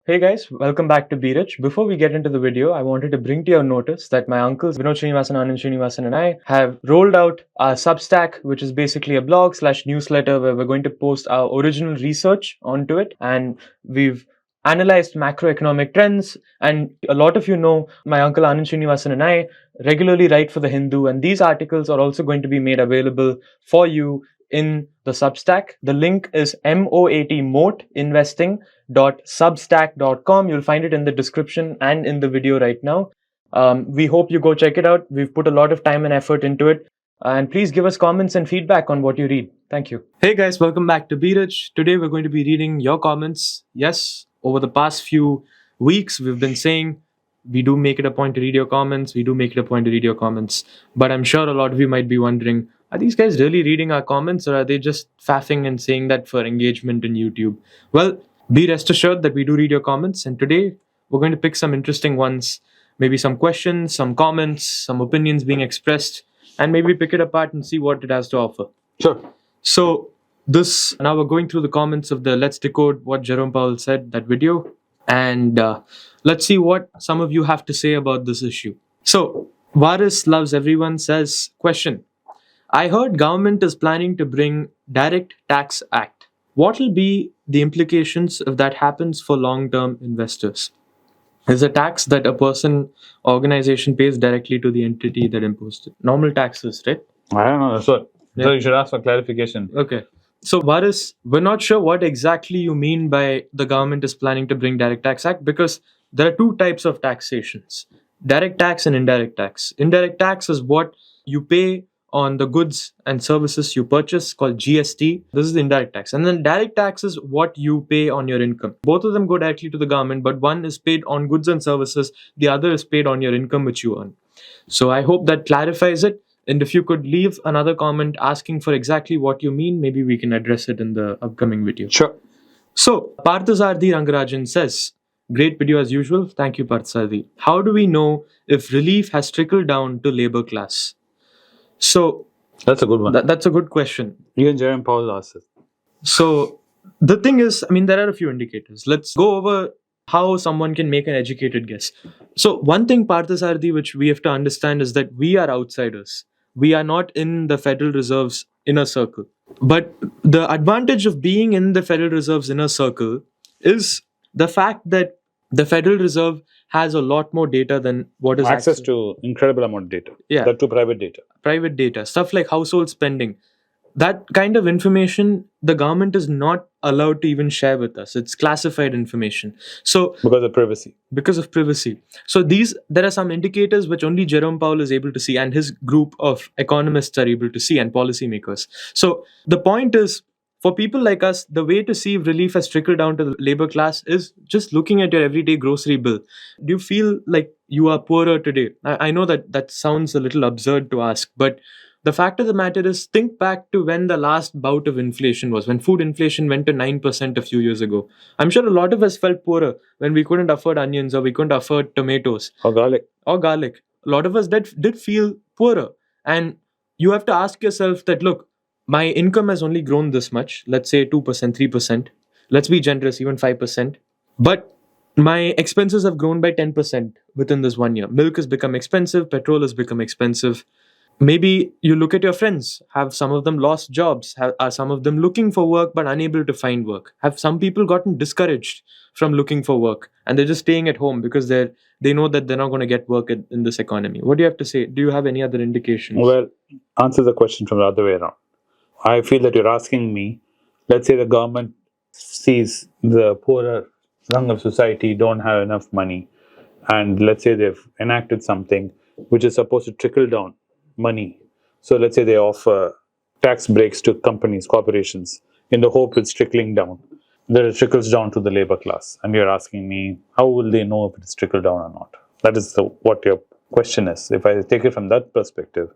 Hey guys, welcome back to Be Rich. Before we get into the video, I wanted to bring to your notice that my uncles Vinodsrinivasan, Anand Srinivasan and I have rolled out our Substack, which is basically a blog/newsletter where we're going to post our original research onto it. And we've analyzed macroeconomic trends. And a lot of you know my uncle Anand Srinivasan and I regularly write for The Hindu, and these articles are also going to be made available for you in the Substack. The link is moatinvesting.substack.com. You'll find it in the description and in the video right now. We hope you go check it out. We've put a lot of time and effort into it. And please give us comments and feedback on what you read. Thank you. Hey guys, welcome back to Be Rich. Today we're going to be reading your comments. Yes, over the past few weeks, we've been saying we do make it a point to read your comments. But I'm sure a lot of you might be wondering, are these guys really reading our comments, or are they just faffing and saying that for engagement in YouTube? Well, be rest assured that we do read your comments, and today we're going to pick some interesting ones, maybe some questions, some comments, some opinions being expressed, and maybe pick it apart and see what it has to offer. Sure. So now we're going through the comments of the Let's Decode What Jerome Powell Said, that video, and let's see what some of you have to say about this issue. So Varis Loves Everyone says, question: I heard government is planning to bring Direct Tax Act. What will be the implications if that happens for long-term investors? Is a tax that a person, organization pays directly to the entity that imposed it. Normal taxes, right? I don't know. That's what. Yeah. So you should ask for clarification. Okay. So Varis, we're not sure what exactly you mean by the government is planning to bring Direct Tax Act, because there are two types of taxations: direct tax and indirect tax. Indirect tax is what you pay on the goods and services you purchase, called GST. This is the indirect tax. And then direct tax is what you pay on your income. Both of them go directly to the government, but one is paid on goods and services, the other is paid on your income which you earn. So I hope that clarifies it. And if you could leave another comment asking for exactly what you mean, maybe we can address it in the upcoming video. Sure. So Parthasarthi Rangarajan says, great video as usual. Thank you, Parthasarthi. How do we know if relief has trickled down to labor class? So That's a good one. That's a good question. Even Jerome Powell asked it. So the thing is, there are a few indicators. Let's go over how someone can make an educated guess. So one thing, Parthasarthi, which we have to understand is that we are outsiders. We are not in the Federal Reserve's inner circle. But the advantage of being in the Federal Reserve's inner circle is the fact that the Federal Reserve has a lot more data than what is access to incredible amount of data. Yeah. That to private data. Private data, stuff like household spending. That kind of information the government is not allowed to even share with us. It's classified information. So because of privacy. So there are some indicators which only Jerome Powell is able to see, and his group of economists are able to see, and policymakers. So the point is, for people like us, the way to see if relief has trickled down to the labor class is just looking at your everyday grocery bill. Do you feel like you are poorer today? I know that sounds a little absurd to ask, but the fact of the matter is, think back to when the last bout of inflation was, when food inflation went to 9% a few years ago. I'm sure a lot of us felt poorer when we couldn't afford onions, or we couldn't afford tomatoes. Or garlic. A lot of us did feel poorer. And you have to ask yourself that, look, my income has only grown this much, let's say 2%, 3%. Let's be generous, even 5%. But my expenses have grown by 10% within this 1 year. Milk has become expensive, petrol has become expensive. Maybe you look at your friends. Have some of them lost jobs? Are some of them looking for work but unable to find work? Have some people gotten discouraged from looking for work and they're just staying at home because they know that they're not going to get work in this economy? What do you have to say? Do you have any other indications? Well, answer the question from the other way around. I feel that you're asking me, let's say the government sees the poorer rung of society don't have enough money, and let's say they've enacted something which is supposed to trickle down money. So let's say they offer tax breaks to companies, corporations, in the hope it's trickling down. That it trickles down to the labor class. And you're asking me, how will they know if it's trickled down or not? That is what your question is. If I take it from that perspective,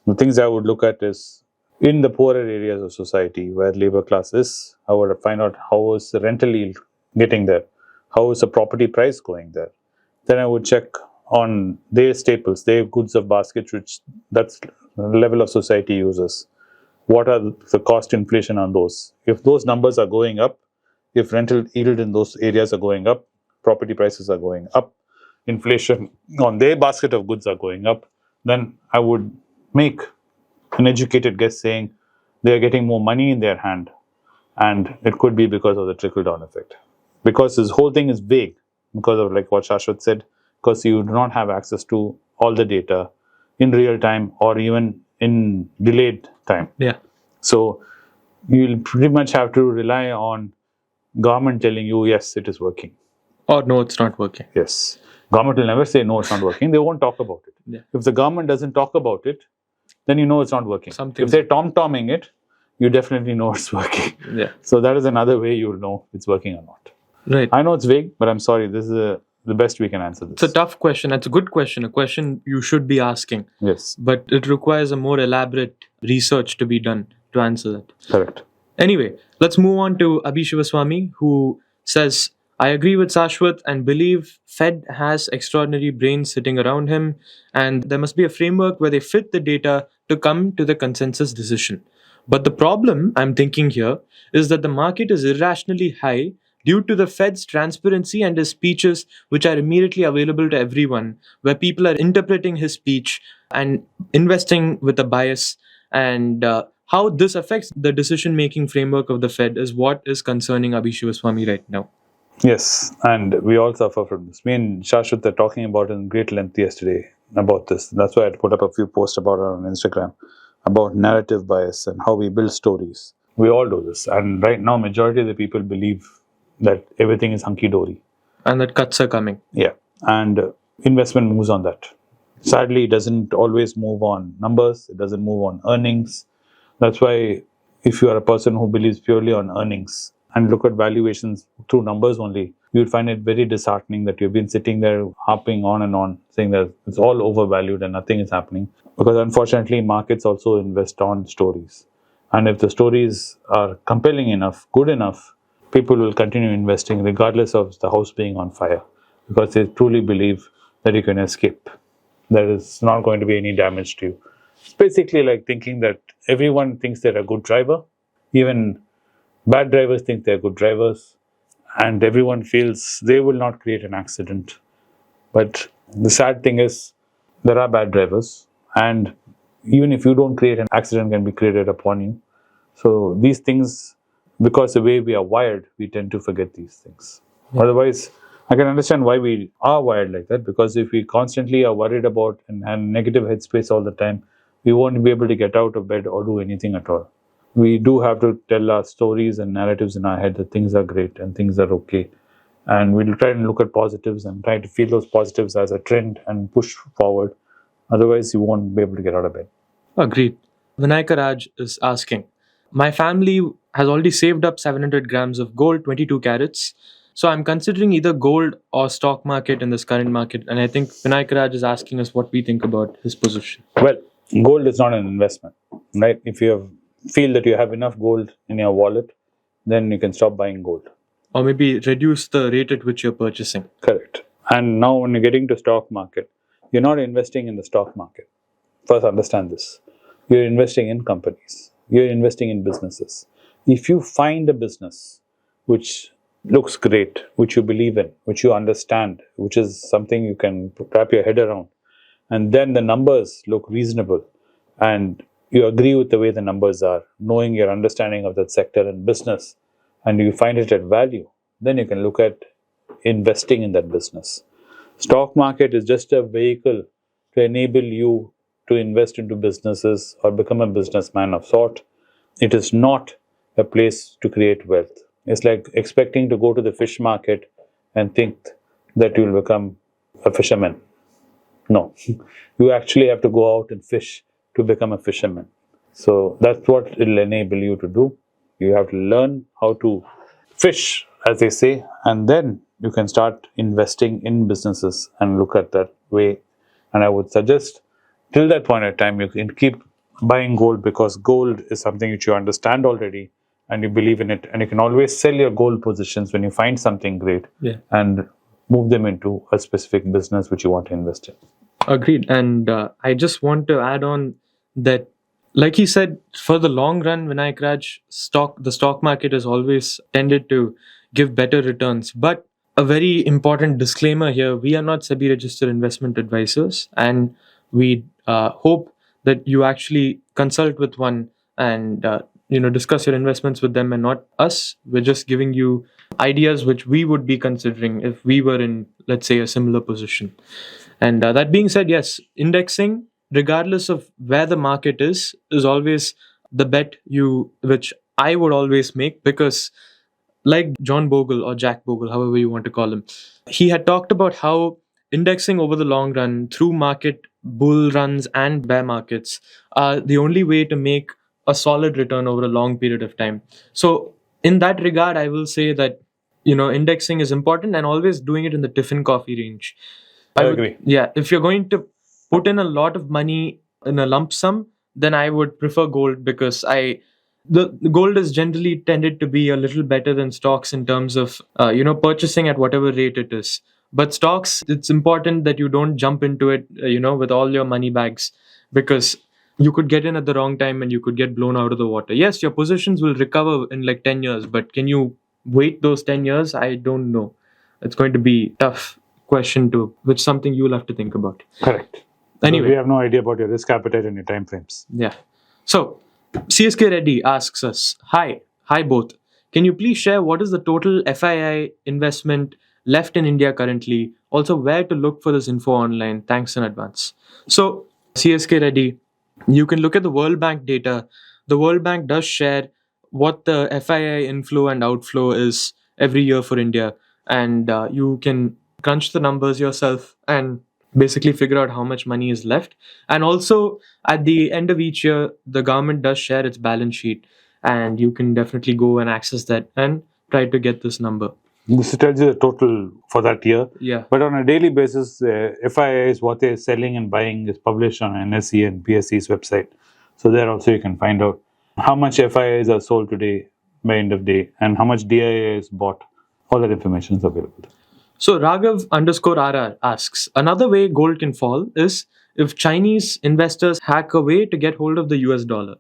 the things I would look at is, in the poorer areas of society where labor class is, I would find out how is the rental yield getting there? How is the property price going there? Then I would check on their staples, their goods of basket, which that's the level of society uses. What are the cost inflation on those? If those numbers are going up, if rental yield in those areas are going up, property prices are going up, inflation on their basket of goods are going up, then I would make an educated guess saying they are getting more money in their hand, and it could be because of the trickle-down effect. Because this whole thing is vague, because of like what Sashwath said, because you do not have access to all the data in real time or even in delayed time. Yeah. So you'll pretty much have to rely on government telling you, yes, it is working. Or no, it's not working. Yes. Government will never say, no, it's not working. They won't talk about it. Yeah. If the government doesn't talk about it, then you know it's not working. If they're tom-tomming it, you definitely know it's working. Yeah. So that is another way you'll know it's working or not. Right. I know it's vague, but I'm sorry. This is the best we can answer this. It's a tough question. It's a good question, a question you should be asking. Yes. But it requires a more elaborate research to be done to answer that. Correct. Anyway, let's move on to Abhi Shivaswamy, who says, I agree with Sashwath and believe Fed has extraordinary brains sitting around him, and there must be a framework where they fit the data to come to the consensus decision. But the problem I'm thinking here is that the market is irrationally high due to the Fed's transparency and his speeches, which are immediately available to everyone, where people are interpreting his speech and investing with a bias. And how this affects the decision-making framework of the Fed is what is concerning Abhi Shivaswamy right now. Yes, and we all suffer from this. Me and Sashwath are talking about it in great length yesterday about this. That's why I put up a few posts about it on Instagram, about narrative bias and how we build stories. We all do this. And right now, majority of the people believe that everything is hunky-dory. And that cuts are coming. Yeah, and investment moves on that. Sadly, it doesn't always move on numbers. It doesn't move on earnings. That's why if you are a person who believes purely on earnings and look at valuations through numbers only, you would find it very disheartening that you've been sitting there harping on and on, saying that it's all overvalued and nothing is happening. Because unfortunately, markets also invest on stories. And if the stories are compelling enough, good enough, people will continue investing regardless of the house being on fire. Because they truly believe that you can escape. There is not going to be any damage to you. It's basically like thinking that everyone thinks they're a good driver. Even bad drivers think they're good drivers. And everyone feels they will not create an accident. But the sad thing is, there are bad drivers. And even if you don't create an accident, can be created upon you. So these things, because the way we are wired, we tend to forget these things. Yeah. Otherwise, I can understand why we are wired like that, because if we constantly are worried about and have negative headspace all the time, we won't be able to get out of bed or do anything at all. We do have to tell our stories and narratives in our head that things are great and things are okay. And we'll try and look at positives and try to feel those positives as a trend and push forward. Otherwise, you won't be able to get out of bed. Agreed. Vinayaka Raj is asking, my family has already saved up 700 grams of gold, 22 carats. So I'm considering either gold or stock market in this current market. And I think Vinayaka Raj is asking us what we think about his position. Well, gold is not an investment, right? If you feel that you have enough gold in your wallet, then you can stop buying gold. Or maybe reduce the rate at which you're purchasing. Correct. And now when you're getting to stock market, you're not investing in the stock market. First, understand this. You're investing in companies. You're investing in businesses. If you find a business which looks great, which you believe in, which you understand, which is something you can wrap your head around, and then the numbers look reasonable, and you agree with the way the numbers are, knowing your understanding of that sector and business, and you find it at value, then you can look at investing in that business. Stock market is just a vehicle to enable you to invest into businesses or become a businessman of sort. It is not a place to create wealth. It's like expecting to go to the fish market and think that you will become a fisherman. No, you actually have to go out and fish to become a fisherman. So that's what it will enable you to do. You have to learn how to fish, as they say, and then you can start investing in businesses and look at that way. And I would suggest, till that point in time, you can keep buying gold, because gold is something which you understand already and you believe in it. And you can always sell your gold positions when you find something great and move them into a specific business which you want to invest in. Agreed. And I just want to add on that, like he said, for the long run, Vinayak Raj, the stock market has always tended to give better returns. But a very important disclaimer here. We are not SEBI registered investment advisors, and we hope that you actually consult with one and discuss your investments with them and not us. We're just giving you ideas which we would be considering if we were in, let's say, a similar position. And that being said, yes, indexing, regardless of where the market is always the bet which I would always make, because like John Bogle or Jack Bogle, however you want to call him, he had talked about how indexing over the long run through market bull runs and bear markets are the only way to make a solid return over a long period of time. So in that regard, I will say that indexing is important, and always doing it in the tiffin coffee range. I agree. Yeah, if you're going to put in a lot of money in a lump sum, then I would prefer gold, because the gold is generally tended to be a little better than stocks in terms of purchasing at whatever rate it is. But stocks, it's important that you don't jump into it with all your money bags, because you could get in at the wrong time and you could get blown out of the water. Yes, your positions will recover in like 10 years, but can you wait those 10 years? I don't know. It's going to be tough question to which something you'll have to think about. Correct. Anyway, so we have no idea about your risk appetite and your time frames. Yeah. So CSK Reddy asks us, hi both. Can you please share what is the total FII investment left in India currently? Also, where to look for this info online? Thanks in advance. So CSK Reddy, you can look at the World Bank data. The World Bank does share what the FII inflow and outflow is every year for India, and you can crunch the numbers yourself and basically figure out how much money is left. And also, at the end of each year, the government does share its balance sheet, and you can definitely go and access that and try to get this number. This tells you the total for that year. Yeah. But on a daily basis, FII is what they're selling and buying is published on NSE and PSE's website. So there also you can find out how much FIIs are sold today by end of day and how much DIA is bought. All that information is available. So Raghav_RR asks, another way gold can fall is if Chinese investors hack a way to get hold of the US dollar.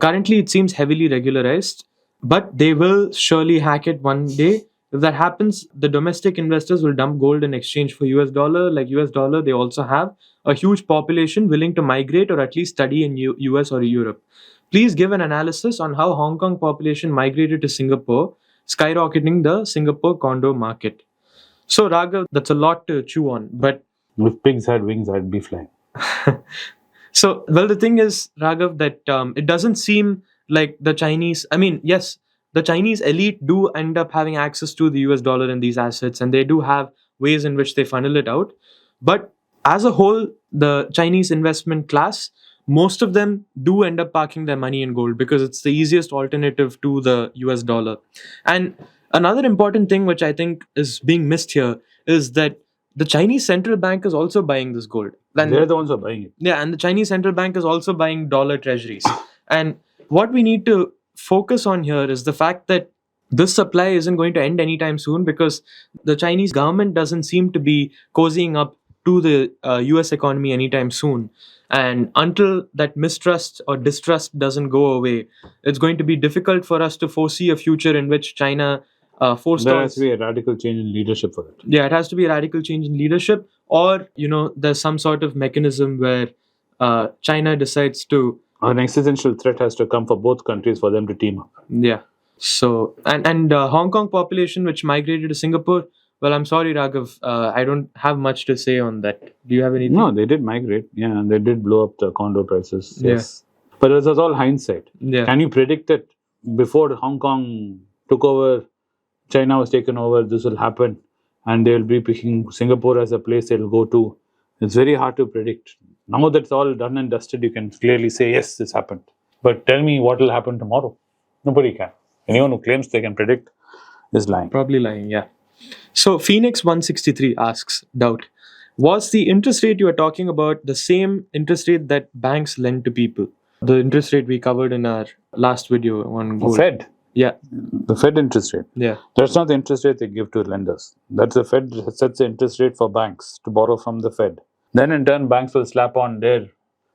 Currently, it seems heavily regularized, but they will surely hack it one day. If that happens, the domestic investors will dump gold in exchange for US dollar. Like US dollar, they also have a huge population willing to migrate or at least study in US or Europe. Please give an analysis on how Hong Kong population migrated to Singapore, skyrocketing the Singapore condo market. So Raghav, that's a lot to chew on, but if pigs had wings, I'd be flying. So, well, the thing is, Raghav, that it doesn't seem like the Chinese, yes, the Chinese elite do end up having access to the US dollar and these assets, and they do have ways in which they funnel it out. But as a whole, the Chinese investment class, most of them do end up parking their money in gold because it's the easiest alternative to the US dollar. And another important thing which I think is being missed here is that the Chinese central bank is also buying this gold. And they're the ones who are buying it. Yeah, and the Chinese central bank is also buying dollar treasuries. And what we need to focus on here is the fact that this supply isn't going to end anytime soon, because the Chinese government doesn't seem to be cozying up to the US economy anytime soon. And until that mistrust or distrust doesn't go away, it's going to be difficult for us to foresee a future in which China forestalls. There has to be a radical change in leadership for that. Yeah, it has to be a radical change in leadership, or there's some sort of mechanism where China decides to. An existential threat has to come for both countries for them to team up. Yeah. So and Hong Kong population which migrated to Singapore. Well, I'm sorry, Raghav. I don't have much to say on that. Do you have anything? No, they did migrate. Yeah, they did blow up the condo prices. Yes. Yeah. But it was all hindsight. Yeah. Can you predict that before Hong Kong took over, China was taken over, this will happen, and they will be picking Singapore as a place they'll go to? It's very hard to predict. Now that's all done and dusted, you can clearly say, yes, this happened. But tell me what will happen tomorrow. Nobody can. Anyone who claims they can predict is lying. Probably lying, yeah. So Phoenix163 asks, doubt, was the interest rate you are talking about the same interest rate that banks lend to people? The interest rate we covered in our last video on gold. Fed? Yeah. The Fed interest rate? Yeah. That's not the interest rate they give to lenders. That's the Fed that sets the interest rate for banks to borrow from the Fed. Then in turn, banks will slap on their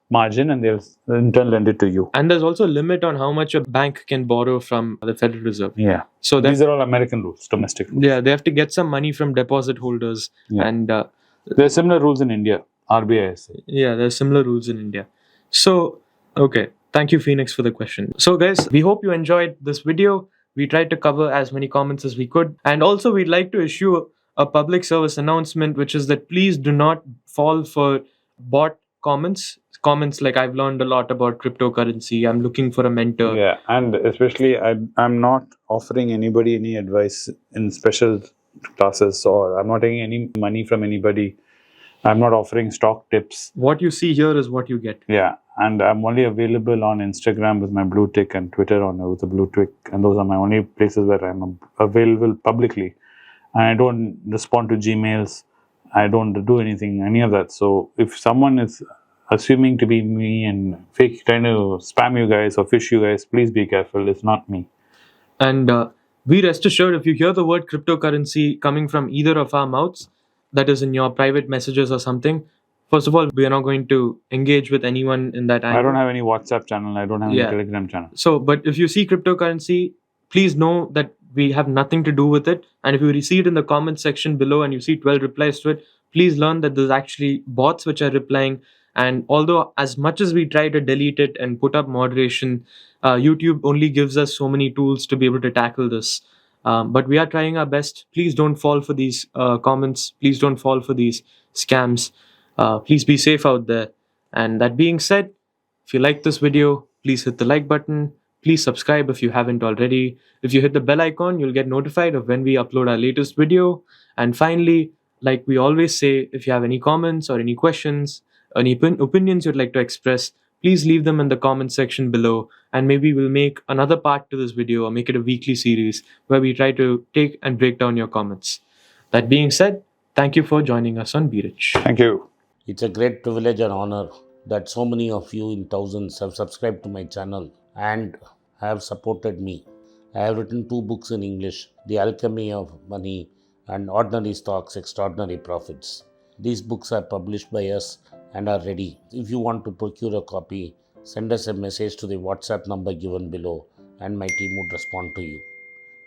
margin and they'll in turn lend it to you. And there's also a limit on how much a bank can borrow from the Federal Reserve. Yeah. So These are all American rules, domestic rules. yeah, they have to get some money from deposit holders. Yeah. And there are similar rules in India. RBI has said. yeah, there's similar rules in India. So, okay. Thank you, Phoenix, for the question. So, guys, we hope you enjoyed this video. We tried to cover as many comments as we could. And also, we'd like to issue a public service announcement, which is that please do not fall for bot comments. Comments like, I've learned a lot about cryptocurrency. I'm looking for a mentor. Yeah, and especially I'm not offering anybody any advice in special classes, or I'm not taking any money from anybody. I'm not offering stock tips. What you see here is what you get. Yeah, and I'm only available on Instagram with my blue tick and Twitter with a blue tick, and those are my only places where I'm available publicly. And I don't respond to Gmails. I don't do any of that. So if someone is assuming to be me and trying to spam you guys or fish you guys, please be careful. It's not me. And be rest assured, if you hear the word cryptocurrency coming from either of our mouths, that is in your private messages or something, first of all, we are not going to engage with anyone in that angle. I don't have any WhatsApp channel. I don't have any Telegram channel. So, but if you see cryptocurrency, please know that we have nothing to do with it. And if you see it in the comment section below and you see 12 replies to it, please learn that there's actually bots which are replying. And although as much as we try to delete it and put up moderation, YouTube only gives us so many tools to be able to tackle this. But we are trying our best. Please don't fall for these comments. Please don't fall for these scams. Please be safe out there. And that being said, if you like this video, please hit the like button. Please subscribe if you haven't already. If you hit the bell icon, you'll get notified of when we upload our latest video. And finally, like we always say, if you have any comments or any questions, any opinions you'd like to express, please leave them in the comment section below, and maybe we'll make another part to this video or make it a weekly series where we try to take and break down your comments. That being said, thank you for joining us on Be Rich. Thank you. It's a great privilege and honor that so many of you in thousands have subscribed to my channel and have supported me. I have written 2 books in English, The Alchemy of Money and Ordinary Stocks, Extraordinary Profits. These books are published by us and are ready. If you want to procure a copy, send us a message to the WhatsApp number given below and my team would respond to you.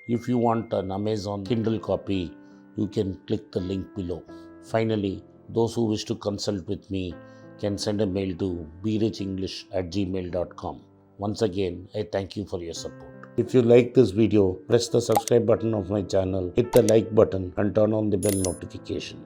If you want an Amazon Kindle copy, you can click the link below. Finally, those who wish to consult with me can send a mail to berichenglish@gmail.com. Once again, I thank you for your support. If you like this video, press the subscribe button of my channel, hit the like button and turn on the bell notification.